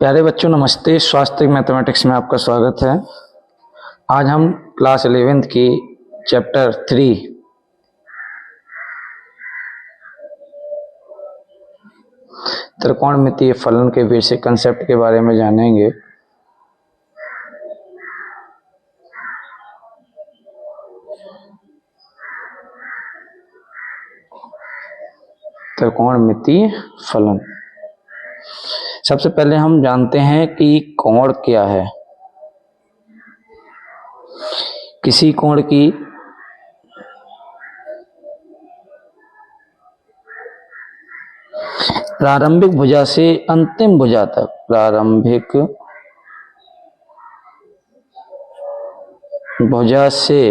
प्यारे बच्चों नमस्ते। स्वास्थ्य मैथमेटिक्स में आपका स्वागत है। आज हम क्लास 11th की चैप्टर 3 त्रिकोणमितीय फलन के बेसिक कंसेप्ट के बारे में जानेंगे। त्रिकोणमितीय फलन, सबसे पहले हम जानते हैं कि कोण क्या है। किसी कोण की प्रारंभिक भुजा से अंतिम भुजा तक, प्रारंभिक भुजा से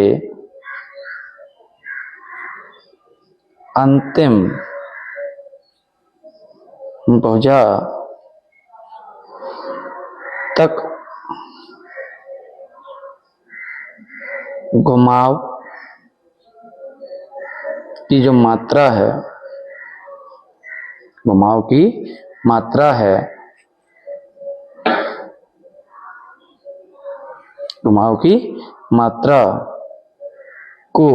अंतिम भुजा तक घुमाव की जो मात्रा है, घुमाव की मात्रा है, घुमाव की मात्रा को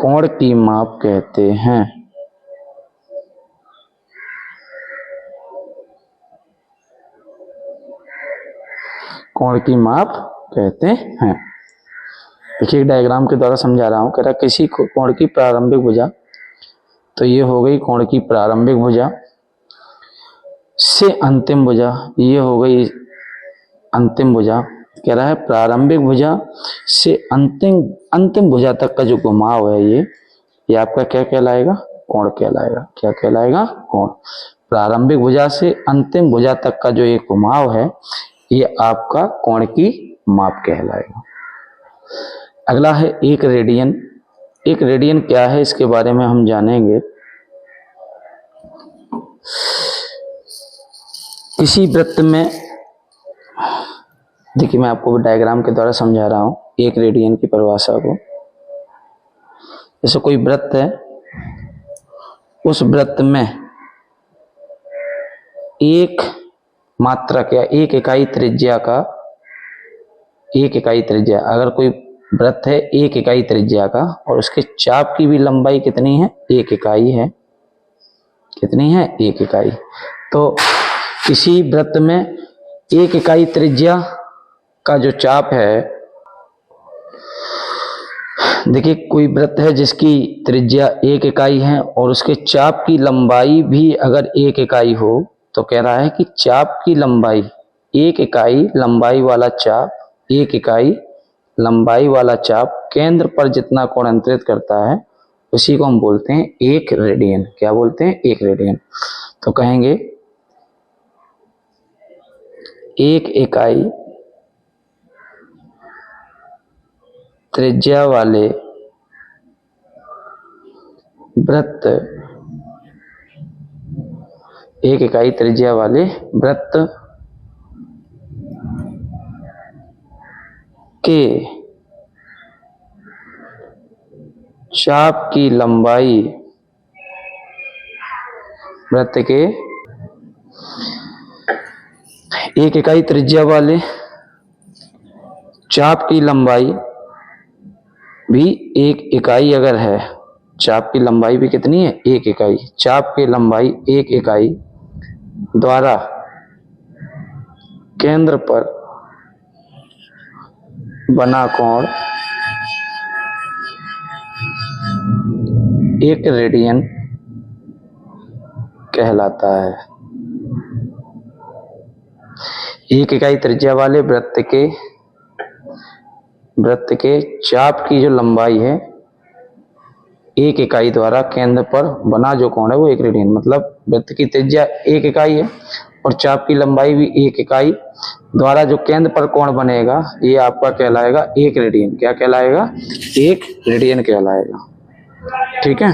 कोण की माप कहते हैं। कोण की माप कहते हैं। देखिए डायग्राम के द्वारा समझा रहा हूं। कह रहा किसी कोण की प्रारंभिक भुजा, तो ये हो गई कोण की प्रारंभिक भुजा से अंतिम भुजा, ये हो गई अंतिम भुजा। कह रहा है प्रारंभिक भुजा से अंतिम भुजा तक का जो घुमाव है ये आपका क्या कहलाएगा? कोण कहलाएगा। क्या कहलाएगा? कोण। प्रारंभिक भुजा से अंतिम भुजा तक का जो ये घुमाव है ये आपका कोण की माप कहलाएगा। अगला है एक रेडियन। एक रेडियन क्या है इसके बारे में हम जानेंगे। किसी वृत्त में, देखिए मैं आपको डायग्राम के द्वारा समझा रहा हूं एक रेडियन की परिभाषा को। जैसे कोई वृत्त है, उस वृत्त में एक मात्रा क्या, एक इकाई त्रिज्या का, एक इकाई त्रिज्या, अगर कोई वृत्त है एक इकाई त्रिज्या का और उसके चाप की भी लंबाई कितनी है? एक इकाई है। कितनी है? एक इकाई। तो इसी वृत्त में एक इकाई त्रिज्या का जो चाप है, देखिए कोई वृत्त है जिसकी त्रिज्या एक इकाई है और उसके चाप की लंबाई भी अगर एक इकाई हो, तो कह रहा है कि चाप की लंबाई, एक इकाई लंबाई वाला चाप, एक इकाई लंबाई वाला चाप केंद्र पर जितना कोण अंतरित करता है उसी को हम बोलते हैं एक रेडियन। क्या बोलते हैं? एक रेडियन। तो कहेंगे एक इकाई त्रिज्या वाले वृत्त, एक इकाई त्रिज्या वाले वृत्त के चाप की लंबाई, वृत्त के एक इकाई त्रिज्या वाले चाप की लंबाई भी एक इकाई अगर है, चाप की लंबाई भी कितनी है? एक इकाई। चाप की लंबाई एक इकाई द्वारा केंद्र पर बना कोण एक रेडियन कहलाता है। एक इकाई त्रिज्या वाले वृत्त के चाप की जो लंबाई है एक इकाई द्वारा केंद्र पर बना जो कोण है वो एक रेडियन, मतलब वृत्त की त्रिज्या एक इकाई है और चाप की लंबाई भी एक इकाई द्वारा जो केंद्र पर कोण बनेगा ये आपका कहलाएगा एक रेडियन। क्या कहलाएगा? एक रेडियन कहलाएगा। ठीक है,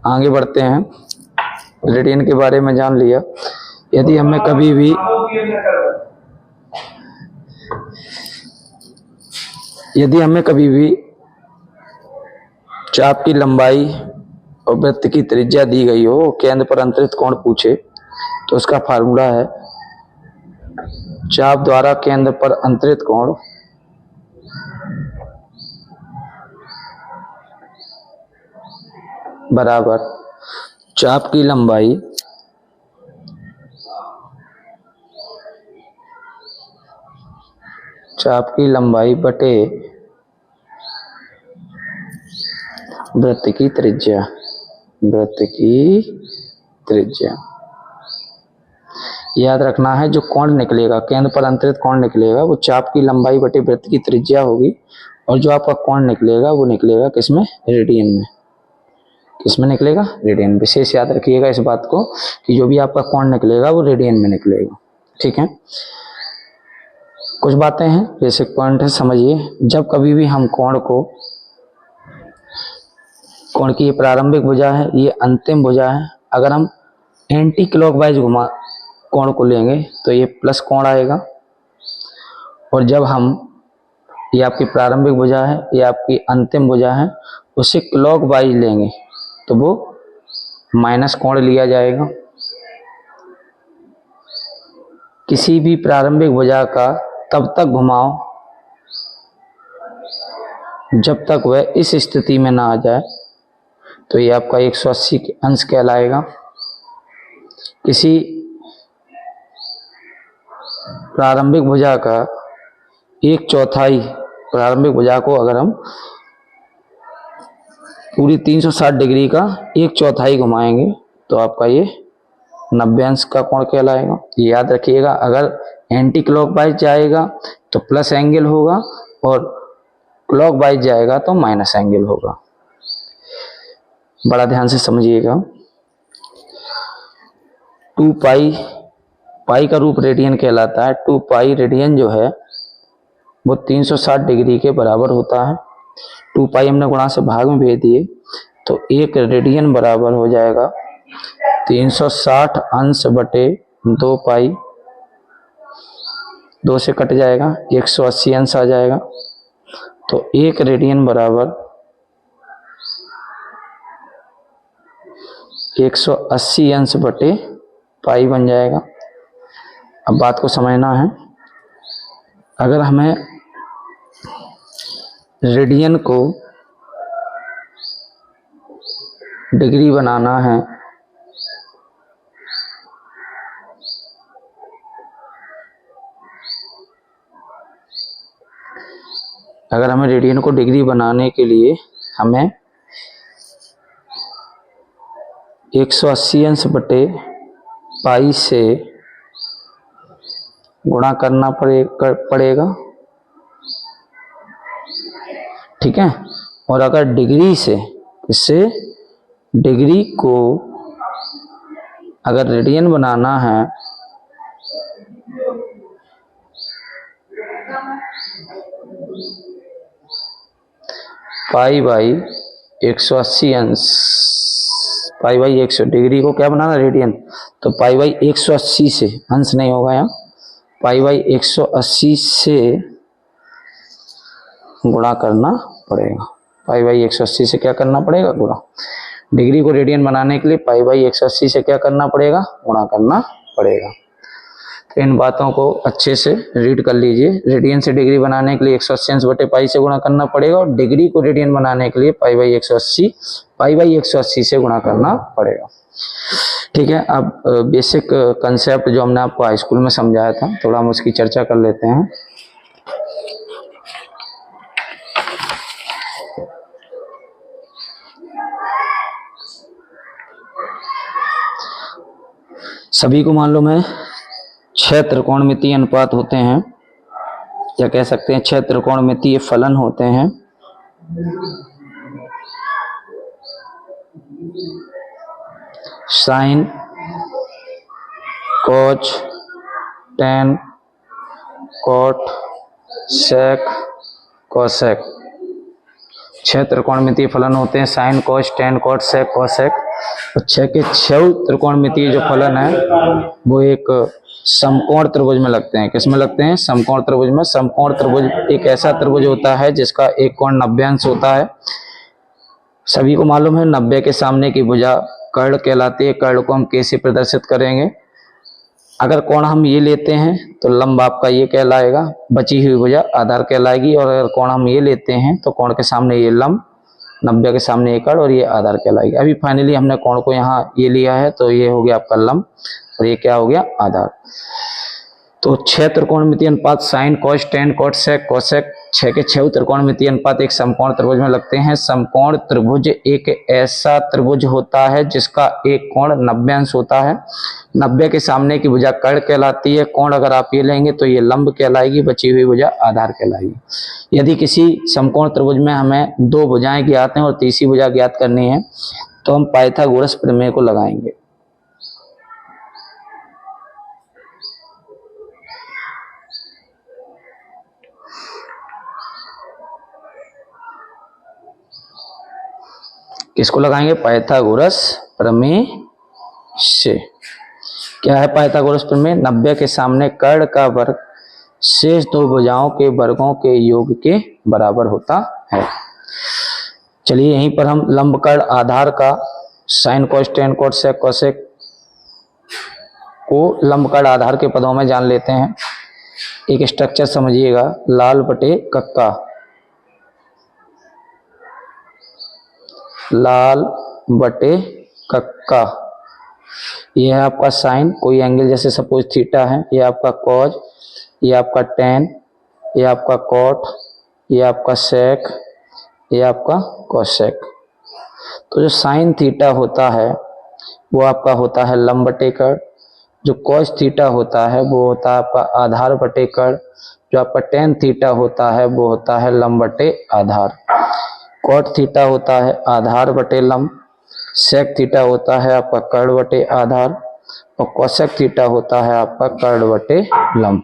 आगे बढ़ते हैं। रेडियन के बारे में जान लिया। यदि हमें कभी भी चाप की लंबाई और वृत्त की त्रिज्या दी गई हो, केंद्र पर अंतरित कोण पूछे, तो उसका फार्मूला है चाप द्वारा केंद्र पर अंतरित कोण बराबर चाप की लंबाई बटे वृत्त की त्रिज्या। याद रखना है जो कोण निकलेगा, केंद्र पर अंतरित कोण निकलेगा, वो चाप की लंबाई बटे वृत्त की त्रिज्या होगी, और जो आपका कोण निकलेगा वो निकलेगा किसमें? रेडियन में। किसमें निकलेगा? रेडियन। विशेष याद रखिएगा इस बात को कि जो भी आपका कोण निकलेगा वो रेडियन में निकलेगा। ठीक है, कुछ बातें हैं, बेसिक पॉइंट है, समझिए। जब कभी भी हम कोण की ये प्रारंभिक भुजा है, ये अंतिम भुजा है, अगर हम एंटी क्लॉकवाइज घुमा कोण को लेंगे तो ये प्लस कोण आएगा, और जब हम, ये आपकी प्रारंभिक भुजा है, ये आपकी अंतिम भुजा है, उसे क्लॉकवाइज लेंगे तो वो माइनस कोण लिया जाएगा। किसी भी प्रारंभिक भुजा का तब तक घुमाओ जब तक वह इस स्थिति में ना आ जाए, तो ये आपका 180 के अंश कहलाएगा। किसी प्रारंभिक भुजा का 1/4 प्रारंभिक भुजा को अगर हम पूरी 360 डिग्री का 1/4 घुमाएंगे तो आपका ये 90 अंश का कोण कहलाएगा। ये याद रखिएगा, अगर एंटी क्लॉकवाइज जाएगा तो प्लस एंगल होगा, और क्लॉकवाइज जाएगा तो माइनस एंगल होगा। बड़ा ध्यान से समझिएगा। 2 पाई का रूप रेडियन कहलाता है। 2 पाई रेडियन जो है वो 360 डिग्री के बराबर होता है। 2 पाई हमने गुणा से भाग में भेज दिए, तो 1 रेडियन बराबर हो जाएगा 360 अंश बटे 2 पाई, 2 से कट जाएगा, 180 अंश आ जाएगा, तो 1 रेडियन बराबर 180 अंश बटे पाई बन जाएगा। अब बात को समझना है, अगर हमें रेडियन को डिग्री बनाना है, अगर हमें रेडियन को डिग्री बनाने के लिए हमें 180 अंश बटे पाई से गुणा करना पड़ेगा। ठीक है, और अगर डिग्री से, इससे डिग्री को अगर रेडियन बनाना है पाई बाई 180 अंश, पाई बाई 100, डिग्री को क्या बनाना? रेडियन। तो पाई बाई 180 से, अंश नहीं होगा यहाँ, पाई बाई 180 से गुणा करना पड़ेगा। पाई बाई 180 से क्या करना पड़ेगा? गुणा। डिग्री को रेडियन बनाने के लिए पाई बाई 180 से क्या करना पड़ेगा? गुणा करना पड़ेगा। तो इन बातों को अच्छे से रीड कर लीजिए। रेडियन से डिग्री बनाने के लिए 180 अंश बटे पाई से गुणा करना पड़ेगा, और डिग्री को रेडियन बनाने के लिए पाई बाई 180 से गुणा करना पड़ेगा। ठीक है, अब बेसिक कंसेप्ट जो हमने आपको हाई स्कूल में समझाया था, थोड़ा हम उसकी चर्चा कर लेते हैं। सभी को मालूम है 6 त्रिकोणमितीय अनुपात होते हैं, या कह सकते हैं 6 त्रिकोणमितीय फलन होते हैं। साइन, कोच, टेन, कोट, सेक, कोसेक। 6 त्रिकोणमितीय फलन होते हैं, साइन, कोस, टेन, कोट, सेक, कोसेक। और 6 के 6 त्रिकोणमितीय जो फलन है वो एक समकोण त्रिभुज में लगते हैं। किस में लगते हैं? समकोण त्रिभुज में। समकोण त्रिभुज एक ऐसा त्रिभुज होता है जिसका एक कोण 90 अंश होता है। सभी को मालूम है 90 के सामने की भुजा कर्ण कहलाती है। कर्ण को हम कैसे प्रदर्शित करेंगे? अगर कोण हम ये लेते हैं तो लंब आपका ये कहलाएगा, बची हुई भुजा आधार कहलाएगी। और अगर कोण हम ये लेते हैं तो कोण के सामने ये लंब, 90 के सामने ये कर्ण और ये आधार कहलाएगी। अभी फाइनली हमने कोण को यहाँ ये लिया है तो ये हो गया आपका लंब और ये क्या हो गया? आधार। तो 6 त्रिकोणमितीय अनुपात sine cos tan cot sec cosec 6 के 6 त्रिकोणमितीय अनुपात एक समकोण त्रिभुज में लगते हैं। समकोण त्रिभुज एक ऐसा त्रिभुज होता है जिसका एक कोण 90 अंश होता है। 90 के सामने की भुजा कर्ण कहलाती है। कोण अगर आप ये लेंगे तो ये लंब कहलाएगी, बची हुई भुजा आधार कहलाएगी। यदि किसी समकोण त्रिभुज में हमें 2 भुजाएं ज्ञात हैं और तीसरी भुजा ज्ञात करनी है तो हम पाइथागोरस प्रमेय को लगाएंगे। किसको लगाएंगे? पाइथागोरस प्रमेय से। क्या है पाइथागोरस प्रमेय? 90 के सामने कर्ण का वर्ग शेष 2 भुजाओं के वर्गों के योग के बराबर होता है। चलिए यहीं पर हम लंब कर्ण आधार का sine cos tan cot sec cosec को लंब कर्ण आधार के पदों में जान लेते हैं। एक स्ट्रक्चर समझिएगा, लाल बटे कक्का, लाल बटे कक्का, यह है आपका साइन, कोई एंगल जैसे सपोज थीटा है, यह आपका कॉज, यह आपका टेन, यह आपका कॉट, यह आपका सेक, यह आपका कोसेक। तो जो साइन थीटा होता है वो आपका होता है लंब बटे कर्ण, जो कॉस थीटा होता है वो होता है आपका आधार बटे कर्ण, जो आपका टेन थीटा होता है वो होता है लंब बटे आधार, कॉट थीटा होता है आधार बटे लंब, सेक थीटा होता है आपका कर्ण बटे आधार और कोसेक थीटा होता है आपका कर्ण बटे लंब।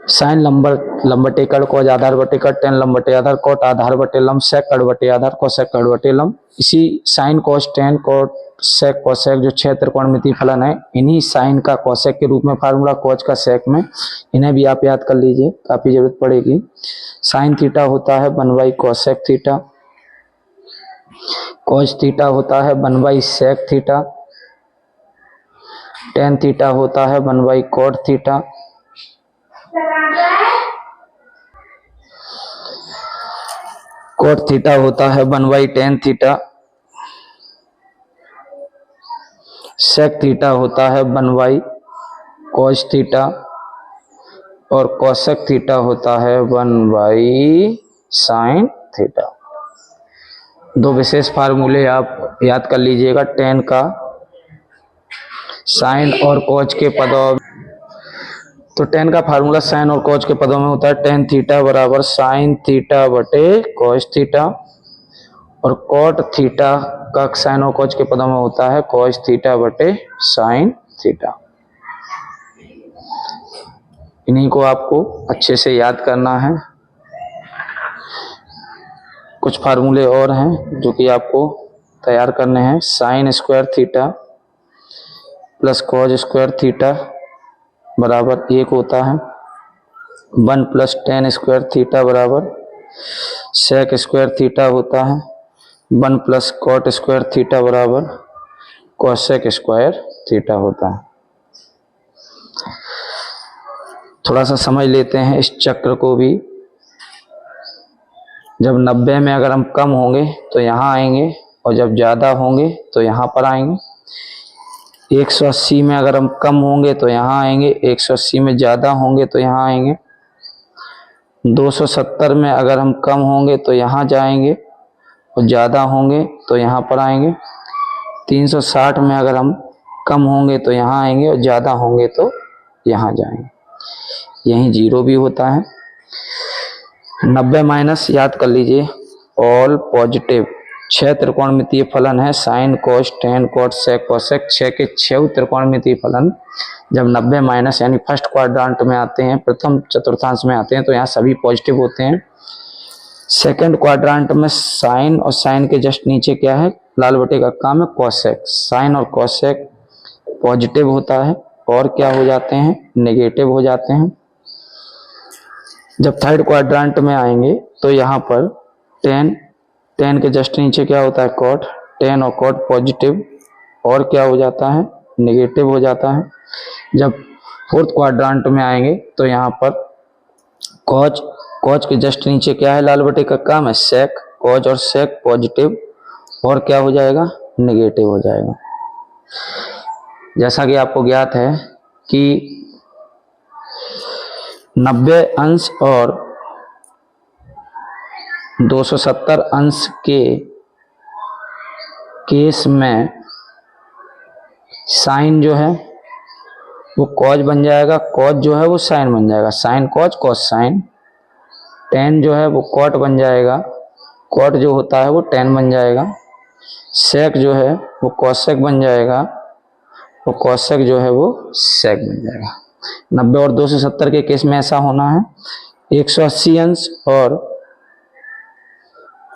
साइन लंब बटे कर्ण, कॉस आधार बटे कर्ण, टेन लंब बटे आधार, कॉट आधार बटे लंब, सेक कर्ण बटे आधार, कोसेक कर्ण बटे लंब। इसी sine cos tan cot sec cosec जो 6 त्रिकोणमितीय फलन है, इन्हीं साइन का कोसेक के रूप में फार्मूला, कॉस का सेक में, इन्हें भी आप याद कर लीजिए, काफी जरूरत पड़ेगी। साइन थीटा होता है 1 कोसेक थीटा, कॉस थीटा होता है 1 सेक थीटा, टेन थीटा होता है 1 कॉट थीटा, कॉट थीटा होता है 1 टेन थीटा, सेक थीटा होता है 1 कॉस थीटा और कोसेक थीटा होता है 1 साइन थीटा। 2 विशेष फार्मूले आप याद कर लीजिएगा टेन का साइन और कोच के पदों, तो टेन का फार्मूला साइन और कोच के पदों में होता है टेन थीटा बराबर साइन थीटा बटे कोस थीटा और कोट थीटा का साइन और कोच के पदों में होता है कोस थीटा बटे साइन थीटा। इन्हीं को आपको अच्छे से याद करना है। कुछ फार्मूले और हैं जो कि आपको तैयार करने हैं। Sign square theta plus cos square theta बराबर 1 होता है। 1 प्लस टेन स्क्वायर थीटा बराबर सेक स्क्वायर थीटा होता है। 1 प्लस कॉट स्क्वायर थीटा बराबर कोसेक स्क्वायर थीटा होता है। थोड़ा सा समझ लेते हैं इस चक्र को भी। जब 90 में अगर हम कम होंगे तो यहाँ आएंगे और जब ज़्यादा होंगे तो यहाँ पर आएंगे। 180 में अगर हम कम होंगे तो यहाँ आएंगे, 180 में ज़्यादा होंगे तो यहाँ आएंगे। 270 में अगर हम कम होंगे तो यहाँ जाएंगे और ज़्यादा होंगे तो यहाँ पर आएंगे। 360 में अगर हम कम होंगे तो यहाँ आएंगे और ज़्यादा होंगे तो यहाँ जाएंगे। यहीं 0 भी होता है। 90 माइनस याद कर लीजिए ऑल पॉजिटिव। 6 त्रिकोणमितीय फलन है sine cos tan cot sec cosec. 6 के 6 त्रिकोणमितीय फलन जब 90 माइनस यानी फर्स्ट क्वाड्रेंट में आते हैं, प्रथम चतुर्थांश में आते हैं, तो यहाँ सभी पॉजिटिव होते हैं। सेकंड क्वाड्रेंट में साइन और साइन के जस्ट नीचे क्या है, लाल बटे कक्का में कोसेक। साइन और कोसेक पॉजिटिव होता है और क्या हो जाते हैं, नेगेटिव हो जाते हैं। जब थर्ड क्वाड्रेंट में आएंगे तो यहाँ पर टेन के जस्ट नीचे क्या होता है कॉट, टेन और कॉट पॉजिटिव और क्या हो जाता है नेगेटिव हो जाता है। जब फोर्थ क्वाड्रांट में आएंगे तो यहाँ पर कॉज के जस्ट नीचे क्या है लाल बटे का काम है सेक, कॉज और सेक पॉजिटिव और क्या हो जाएगा नेगेटिव हो जाएगा। जैसा कि आपको ज्ञात है कि 90 अंश और 270 अंश के केस में साइन जो है वो कॉज बन जाएगा, कॉज जो है वो साइन बन जाएगा, sine cos cos sine. Tan जो है वो कॉट बन जाएगा, कॉट जो होता है वो टेन बन जाएगा। सेक जो है वो कॉसेक बन जाएगा, वो कॉसेक जो है वो सेक बन जाएगा। 90 और 270 के केस में ऐसा होना है। 180 अंश और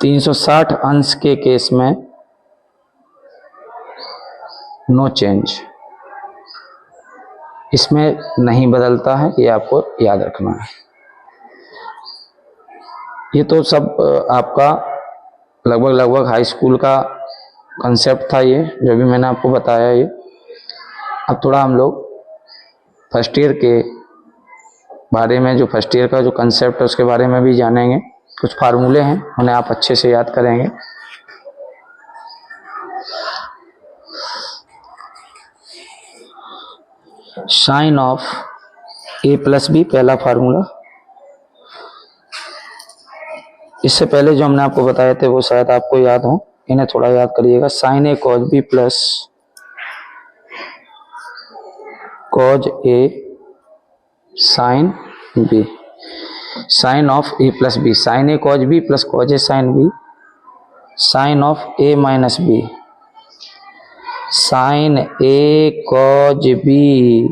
360 अंश के केस में नो चेंज, इसमें नहीं बदलता है, ये आपको याद रखना है। ये तो सब आपका लगभग हाई स्कूल का कंसेप्ट था, ये जो भी मैंने आपको बताया ये। अब थोड़ा हम लोग फर्स्ट ईयर के बारे में, जो फर्स्ट ईयर का जो कंसेप्ट है उसके बारे में भी जानेंगे। कुछ फार्मूले हैं उन्हें आप अच्छे से याद करेंगे। Sine of A plus B पहला फार्मूला। इससे पहले जो हमने आपको बताए थे वो शायद आपको याद हो, इन्हें थोड़ा याद करिएगा। Sine A cos B plus cos A sine B. Sine of A plus B, sine A cos B plus cos A sine B. Sine of A minus B, sine A cos B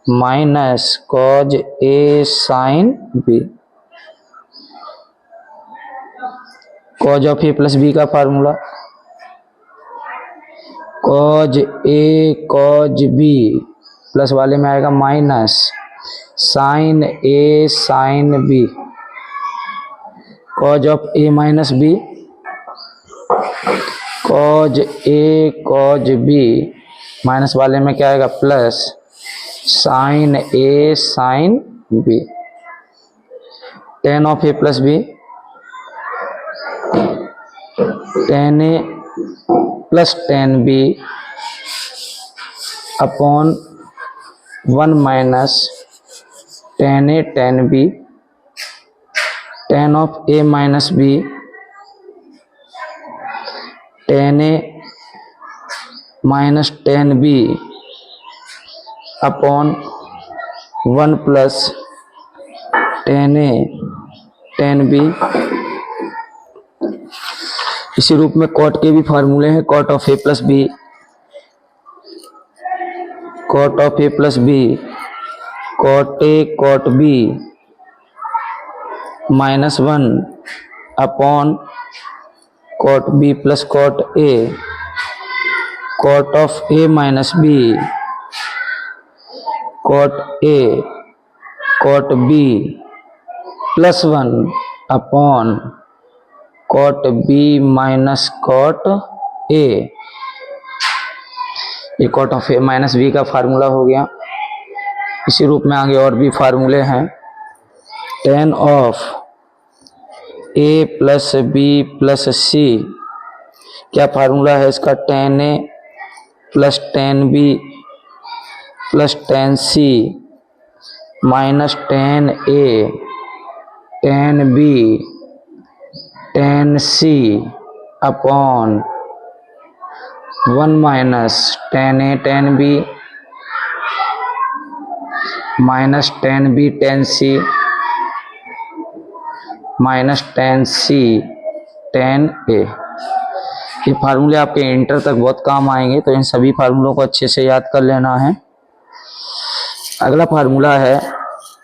minus cos A sine B. Cos of A plus B का formula, cos A cos B plus वाले में आएगा minus sine A sine B. Cos of A minus B, cos A cos B minus वाले में क्या आएगा plus sine A sine B. Tan of A plus B, tan A plus tan B upon 1 minus tan A tan B. Tan of A minus B, tan A minus tan B upon 1 plus tan A tan B. इसी रूप में cot के भी फार्मूले हैं। Cot of A plus B, cot of A plus B cot A cot B minus 1 upon cot B plus cot A. Cot of A minus B cot A cot B plus 1 upon cot B minus cot A. ये cot of A minus B का formula हो गया। इसी रूप में आगे और भी फार्मूले हैं। Tan of A plus B plus C, क्या फार्मूला है इसका, tan A plus tan B plus tan C minus tan A tan B tan C upon 1 minus tan A tan B minus tan B tan C minus tan C tan A. ये फार्मूले आपके inter तक बहुत काम आएंगे, तो इन सभी फार्मूलों को अच्छे से याद कर लेना है। अगला फार्मूला है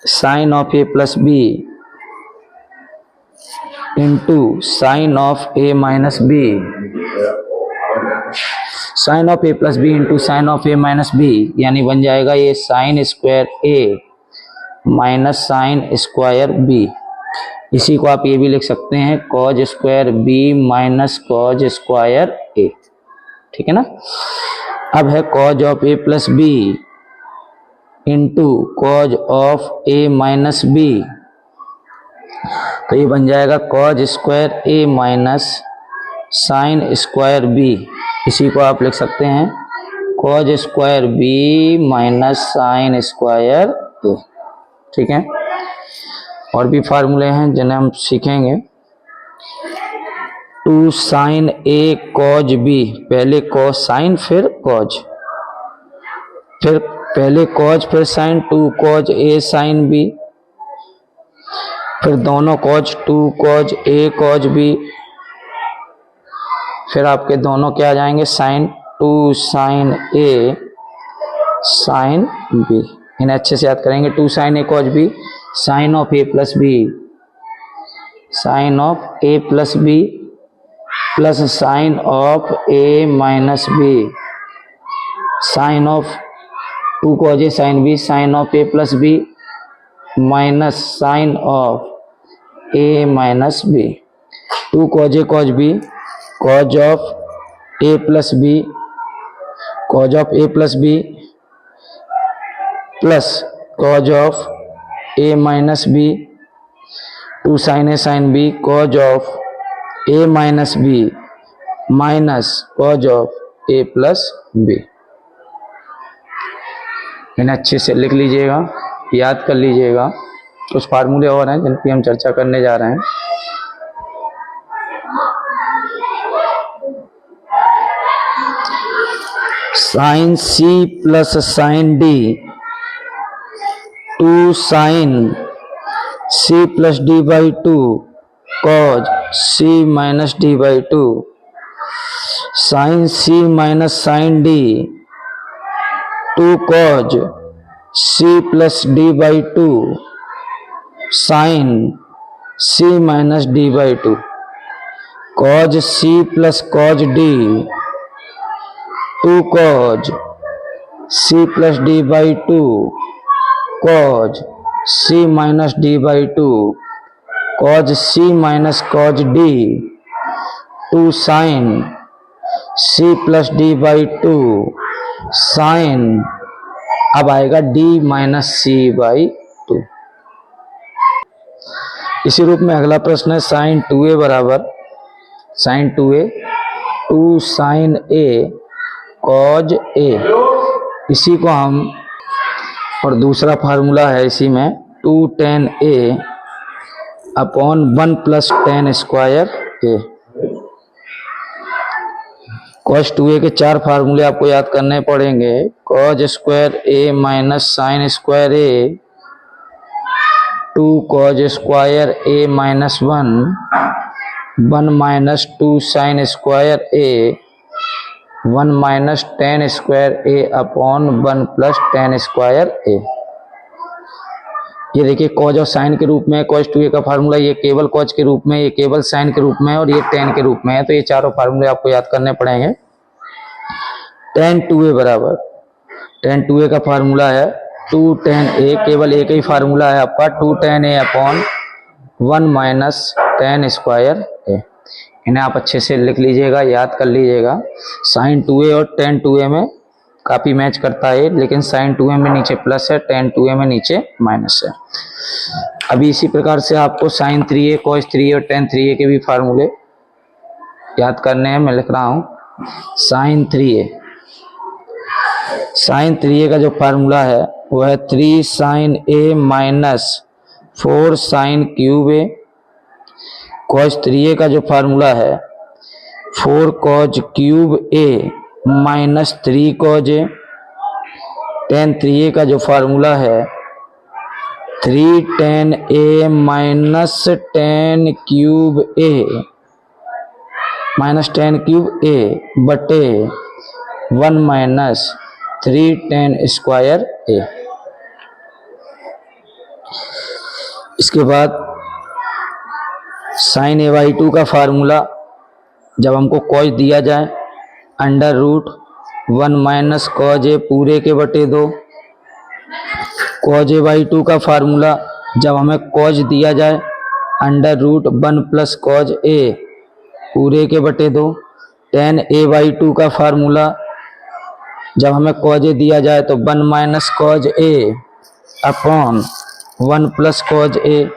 sine of A plus B into sine of A minus B. Sine of A plus B into sine of A minus B, यानी बन जाएगा ये sine square A minus sine square B. इसी को आप ये भी लिख सकते हैं cos square B minus cos square A, ठीक है ना। अब है cos of A plus B into cos of A minus B, तो ये बन जाएगा cos square A minus sine square B. इसी को आप लिख सकते हैं cos square B minus sine square A, ठीक है। और भी फार्मूले हैं जिन्हें हम सीखेंगे। 2 साइन ए कॉज बी, पहले कॉज साइन फिर कॉज, फिर पहले कॉज फिर sine, 2 cos A sine B, फिर दोनों cos 2 cos A cos B, फिर आपके दोनों क्या आ जाएंगे sine, 2 sine A sine B. इन्हें अच्छे से याद करेंगे। 2 sine A cos B, sine of A plus B, sine of A plus B plus sine of A minus B, sine of 2 cos A sine B, sine of A plus B minus sine of A minus B. 2 cos A cos B, cos of A plus B, cos of A plus B plus cos of A minus B, 2 sine A sine B, cos of A minus B minus cos of A plus B. इन्हें अच्छे से लिख लीजिएगा, याद कर लीजिएगा। कुछ फार्मूले और हैं जिन पर हम चर्चा करने जा रहे हैं। Sine C plus sine D, 2 sine C plus D by 2 cos C minus D by 2, sine C minus sine D 2 cos C plus D by 2 sine C minus D by 2, cos C plus cos D 2 cos C plus D by 2 cos C minus D by 2, cos C minus cos D 2 sine C plus D by 2 sign, अब आएगा D minus C by 2। इसी रूप में अगला प्रश्न है sine 2a बराबर sine 2a 2 sine a cos a। इसी को हम, और दूसरा फार्मूला है इसी में 2 tan a upon 1 plus tan square a। cos 2a के 4 फार्मूले आपको याद करने पड़ेंगे। cos square a minus sine square a, 2 cos square a minus 1 minus 2 sine square a, 1 minus tan square a upon 1 plus tan square a। ये देखिए cos और sign के रूप में cos 2a का फार्मूला, ये केवल cos के रूप में, ये केवल साइन के रूप में, और ये tan के रूप में है। तो ये चारों फार्मूले आपको याद करने पड़ेंगे। tan 2a बराबर, tan 2a का फार्मूला है 2 tan a, केवल एक ही फार्मूला है आपका 2 tan a upon 1 minus tan square a। इन्हें आप अच्छे से लिख लीजिएगा, याद कर लीजिएगा। साइन 2a और tan 2a में काफी मैच करता है, लेकिन साइन 2a में नीचे प्लस है, tan 2a में नीचे माइनस है। अभी इसी प्रकार से आपको साइन 3a, cos 3a और tan 3a के भी फार्मूले याद करने हैं। मैं लिख रहा हूं साइन 3a, साइन 3a का जो फार्मूला है वो है 3 sine a minus 4 sine cube a। cos 3a का जो फार्मूला है 4 cos cube a minus 3 cos a। tan 3a का जो फार्मूला है 3 tan a minus tan cube a minus tan cube a बटे 1 माइनस 3 tan स्क्वायर a। इसके बाद साइन a बाई 2 का फार्मूला, जब हमको cos दिया जाए under root 1 minus cos a पूरे के बटे 2। cos a बाई 2 का फार्मूला, जब हमें cos दिया जाए अंडर रूट 1 प्लस कॉज ए पूरे के बटे 2। tan a/2 का फार्मूला, जब हमें कॉज ए दिया जाए तो 1 माइनस कॉज ए अपॉन 1 प्लस कॉज ए।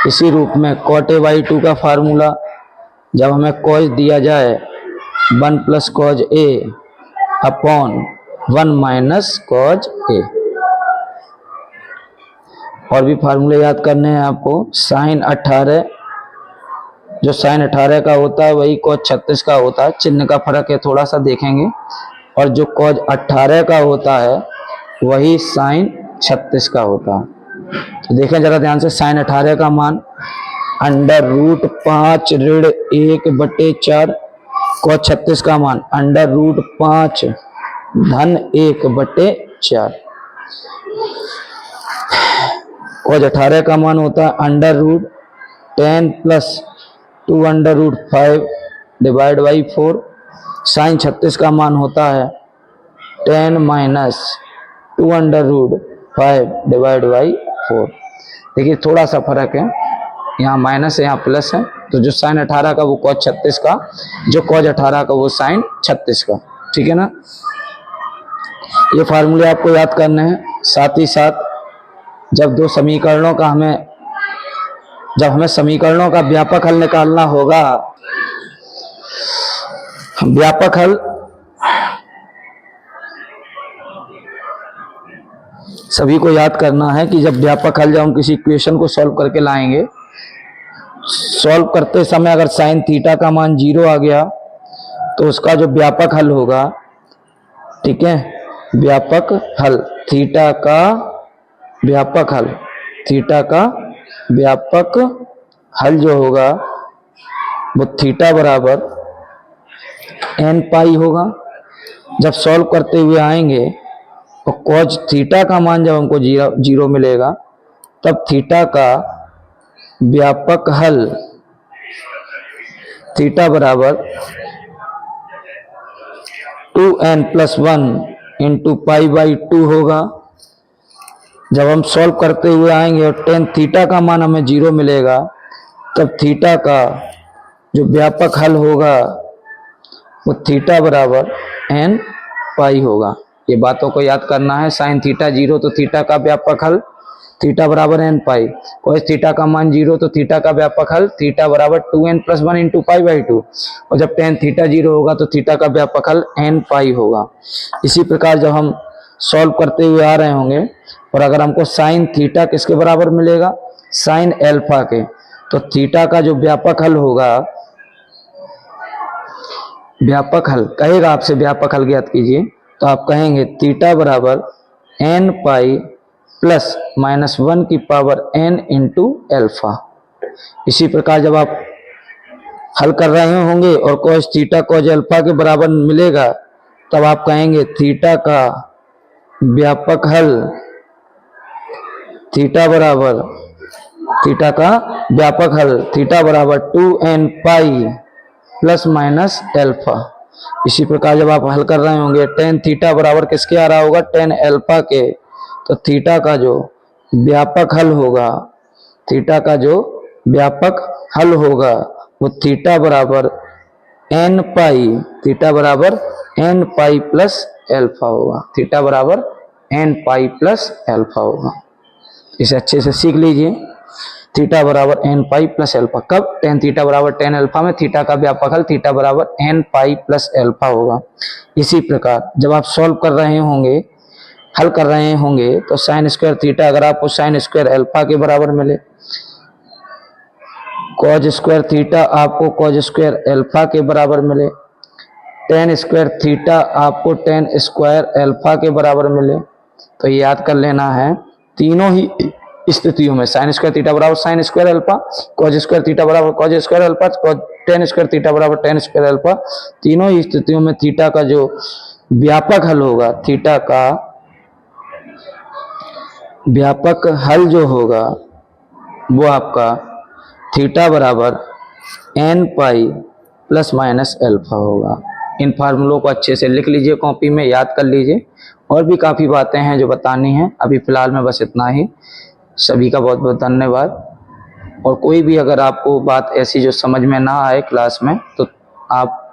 इसी रूप में cot a/2 का फार्मूला, जब हमें कॉज दिया जाए 1 प्लस कॉज ए अपॉन 1 माइनस कॉज ए। और भी फार्मूले याद करने हैं आपको। साइन 18, जो साइन 18 का होता है वही कॉज 36 का होता है, चिन्ह का फर्क है थोड़ा सा देखेंगे। और जो कॉज 18 का होता है वही साइन 36 का होता है। तो देखें जरा ध्यान से, साइन 18 का मान अंडर रूट 5 ऋण 1/4, कॉज 36 का मान अंडर रूट 5 धन 1/4। कॉज 18 का मान होता है under root 10 plus 2 under root 5 divide by 4। Sine 36 का मान होता है 10 minus 2 under root 5 divide by 4। देखिए थोड़ा सा फर्क है, यहाँ माइनस है यहाँ प्लस है। तो जो साइन 18 का वो कॉज 36 का, जो कॉज 18 का वो साइन 36 का। ठीक है ना। ये फार्मूले आपको याद करने हैं। साथ ही साथ जब हमें समीकरणों का व्यापक हल निकालना होगा, व्यापक हल सभी को याद करना है कि जब हम किसी इक्वेशन को सॉल्व करके लाएंगे, सॉल्व करते समय अगर साइन थीटा का मान 0 आ गया तो उसका जो व्यापक हल होगा, ठीक है, व्यापक हल थीटा का व्यापक हल जो होगा वो थीटा बराबर n पाई होगा। जब सॉल्व करते हुए आएंगे तो कॉज थीटा का मान जब हमको 0 मिलेगा तब थीटा का व्यापक हल थीटा बराबर 2n + 1 इंटू π/2 होगा। जब हम सॉल्व करते हुए आएंगे और tan थीटा का मान हमें 0 मिलेगा तब थीटा का जो व्यापक हल होगा वो थीटा बराबर n पाई होगा। ये बातों को याद करना है। साइन थीटा 0 तो थीटा का व्यापक हल थीटा बराबर n पाई। कोस थीटा का मान 0 तो थीटा का व्यापक हल थीटा बराबर 2n + 1 इंटू π/2। और जब tan थीटा 0 होगा तो थीटा का व्यापक हल n पाई होगा। इसी प्रकार जब हम सॉल्व करते हुए आ रहे होंगे और अगर हमको साइन थीटा किसके बराबर मिलेगा, साइन एल्फा के, तो थीटा का जो व्यापक हल होगा, व्यापक हल कहेगा आपसे व्यापक हल ज्ञात कीजिए, तो आप कहेंगे थीटा बराबर n पाई प्लस -1 की पावर n इंटू एल्फा। इसी प्रकार जब आप हल कर रहे होंगे और कॉस थीटा कॉस एल्फा के बराबर मिलेगा तब आप कहेंगे थीटा का व्यापक हल थीटा बराबर 2n pi plus minus alpha. इसी प्रकार जब आप हल कर रहे होंगे tan थीटा बराबर किसके आ रहा होगा, tan एल्फा के, तो थीटा का जो व्यापक हल होगा, थीटा का जो व्यापक हल होगा वो थीटा बराबर n पाई प्लस एल्फा होगा। थीटा बराबर n पाई प्लस एल्फा होगा। इसे अच्छे से सीख लीजिए। थीटा बराबर n पाई प्लस एल्फा। कब? tan थीटा बराबर tan एल्फा में थीटा का व्यापक हल थीटा बराबर n पाई प्लस एल्फा होगा। इसी प्रकार जब आप सॉल्व कर रहे होंगे, हल कर रहे होंगे, तो साइन स्क्वायर थीटा अगर आपको साइन स्क्वायर एल्फा के बराबर मिले, कॉज स्क्वायर थीटा आपको कॉज स्क्वायर एल्फा के बराबर मिले, tan स्क्वायर थीटा आपको tan स्क्वायर एल्फा के बराबर मिले, तो याद कर लेना है तीनों ही स्थितियों में साइन स्क्वायर थीटा बराबर sine square alpha, cos square theta बराबर cos square alpha, tan square theta बराबर tan स्क्वायर एल्फा, तीनों ही स्थितियों में थीटा का जो व्यापक हल होगा, थीटा का व्यापक हल जो होगा वो आपका थीटा बराबर n pi plus minus alpha होगा। इन फार्मूलों को अच्छे से लिख लीजिए, कॉपी में याद कर लीजिए। और भी काफ़ी बातें हैं जो बतानी हैं, अभी फ़िलहाल में बस इतना ही। सभी का बहुत बहुत धन्यवाद। और कोई भी अगर आपको बात ऐसी जो समझ में ना आए क्लास में तो आप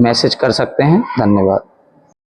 मैसेज कर सकते हैं। धन्यवाद।